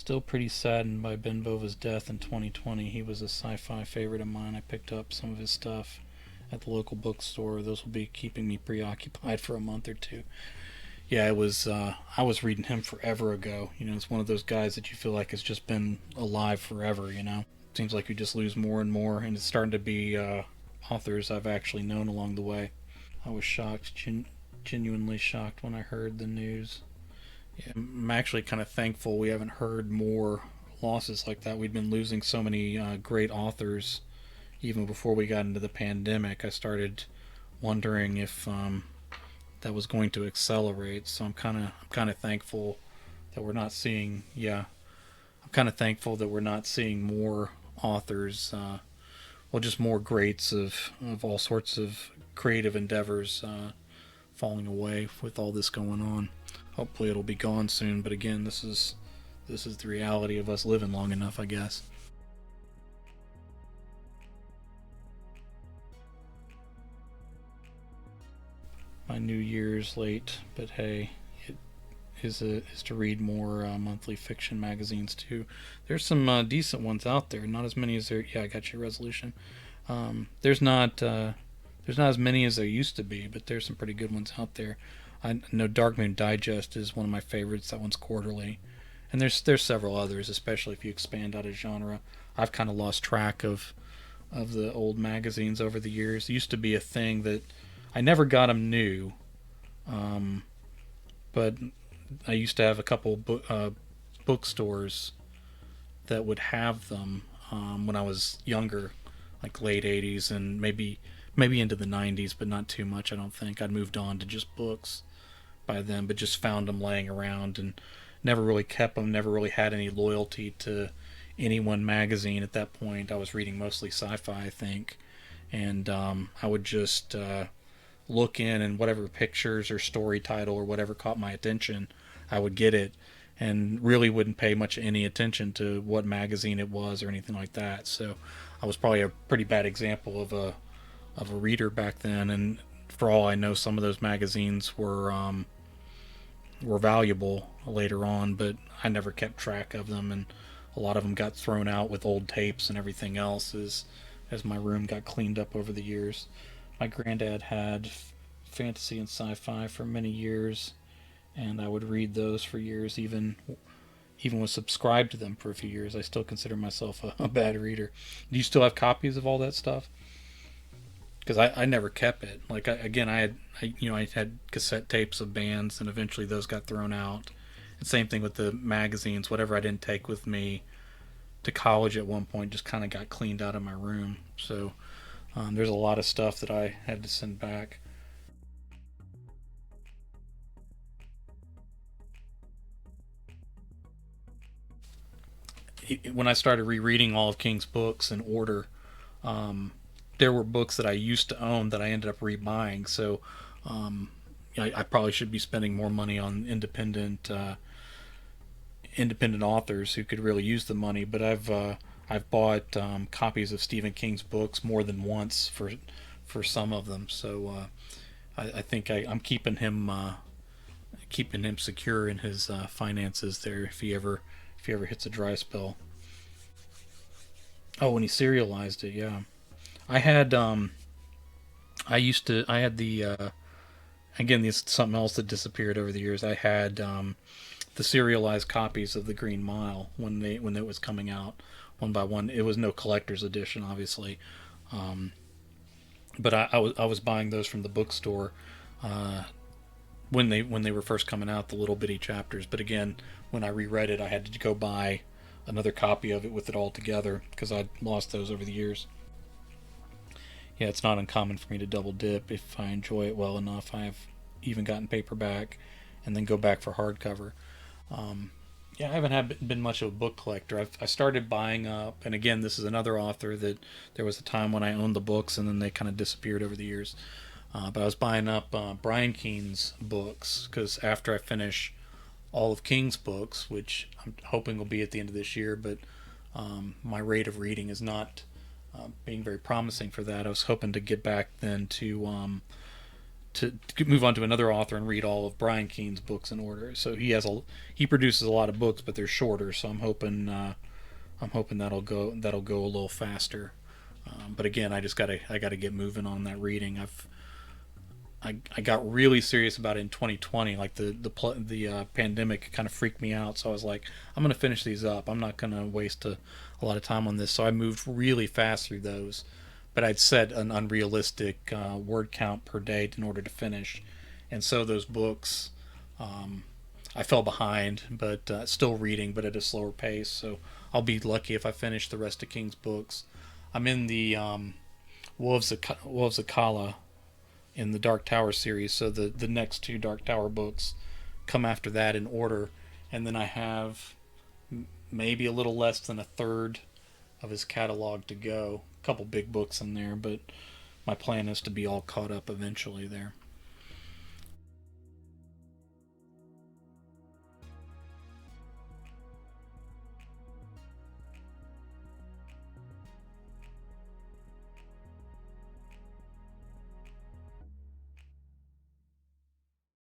Still pretty saddened by Ben Bova's death in 2020. He was a sci-fi favorite of mine. I picked up some of his stuff at the local bookstore. Those will be keeping me preoccupied for a month or two. Yeah, it was. I was reading him forever ago. It's one of those guys that you feel like has just been alive forever. Seems like you just lose more and more, and it's starting to be authors I've actually known along the way. I was shocked, genuinely shocked when I heard the news. Yeah, I'm actually kind of thankful we haven't heard more losses like that. We'd been losing so many great authors even before we got into the pandemic. I started wondering if that was going to accelerate. So I'm kind of thankful that we're not seeing. Yeah, I'm kind of thankful that we're not seeing more authors. Well, just more greats of all sorts of creative endeavors falling away with all this going on. Hopefully, it'll be gone soon. But again, this is the reality of us living long enough, I guess. My New Year's late, but hey, it is to read more monthly fiction magazines too. There's some decent ones out there. Not as many as there. Yeah, I got your resolution. There's not as many as there used to be, but there's some pretty good ones out there. I know Dark Moon Digest is one of my favorites. That one's quarterly, and there's several others, especially if you expand out of genre. I've kind of lost track of the old magazines over the years. It used to be a thing that I never got them new, um, but I used to have a couple bookstores that would have them when I was younger, like late '80s and maybe into the '90s, but not too much. I don't think I'd moved on to just books by then, but just found them laying around and never really kept them. Never really had any loyalty to any one magazine at that point. I was reading mostly sci-fi, I think, and I would just look in and whatever pictures or story title or whatever caught my attention, I would get it and really wouldn't pay much any attention to what magazine it was or anything like that. So I was probably a pretty bad example of a reader back then, and for all I know, some of those magazines were valuable later on, but I never kept track of them, and a lot of them got thrown out with old tapes and everything else as my room got cleaned up over the years. My granddad had fantasy and sci-fi for many years, and I would read those for years. Even was subscribed to them for a few years. I still consider myself a bad reader. Do you still have copies of all that stuff? Because I never kept it. Like again, I had cassette tapes of bands, and eventually those got thrown out. And same thing with the magazines. Whatever I didn't take with me to college at one point just kind of got cleaned out of my room. So there's a lot of stuff that I had to send back. When I started rereading all of King's books in order, um, there were books that I used to own that I ended up rebuying. So um, I probably should be spending more money on independent authors who could really use the money. But I've bought copies of Stephen King's books more than once for some of them. So I think I'm keeping him secure in his finances there if he ever hits a dry spell. Oh, when he serialized it, yeah. I had I had the again, this is something else that disappeared over the years. I had the serialized copies of the Green Mile when it was coming out one by one. It was no collector's edition, obviously, um, but I was buying those from the bookstore uh, when they were first coming out, the little bitty chapters. But again, when I reread it, I had to go buy another copy of it with it all together because I'd lost those over the years. Yeah, it's not uncommon for me to double dip if I enjoy it well enough. I have even gotten paperback and then go back for hardcover. Um, yeah, I haven't been much of a book collector. I started buying up, and again, this is another author that there was a time when I owned the books, and then they kind of disappeared over the years. But I was buying up Brian Keene's books because after I finish all of King's books, which I'm hoping will be at the end of this year, but my rate of reading is not being very promising for that. I was hoping to get back then to move on to another author and read all of Brian Keene's books in order. So he produces a lot of books, but they're shorter. So I'm hoping that'll go a little faster. But again, I gotta get moving on that reading. I got really serious about it in 2020. Like the pandemic kind of freaked me out. So I was like, I'm gonna finish these up. I'm not gonna waste a lot of time on this. So I moved really fast through those. But I'd set an unrealistic word count per day in order to finish. And so those books, um, I fell behind, but still reading, but at a slower pace. So I'll be lucky if I finish the rest of King's books. I'm in the Wolves of Kala in the Dark Tower series. So the next two Dark Tower books come after that in order, and then I have maybe a little less than a third of his catalog to go. A couple big books in there, but my plan is to be all caught up eventually there.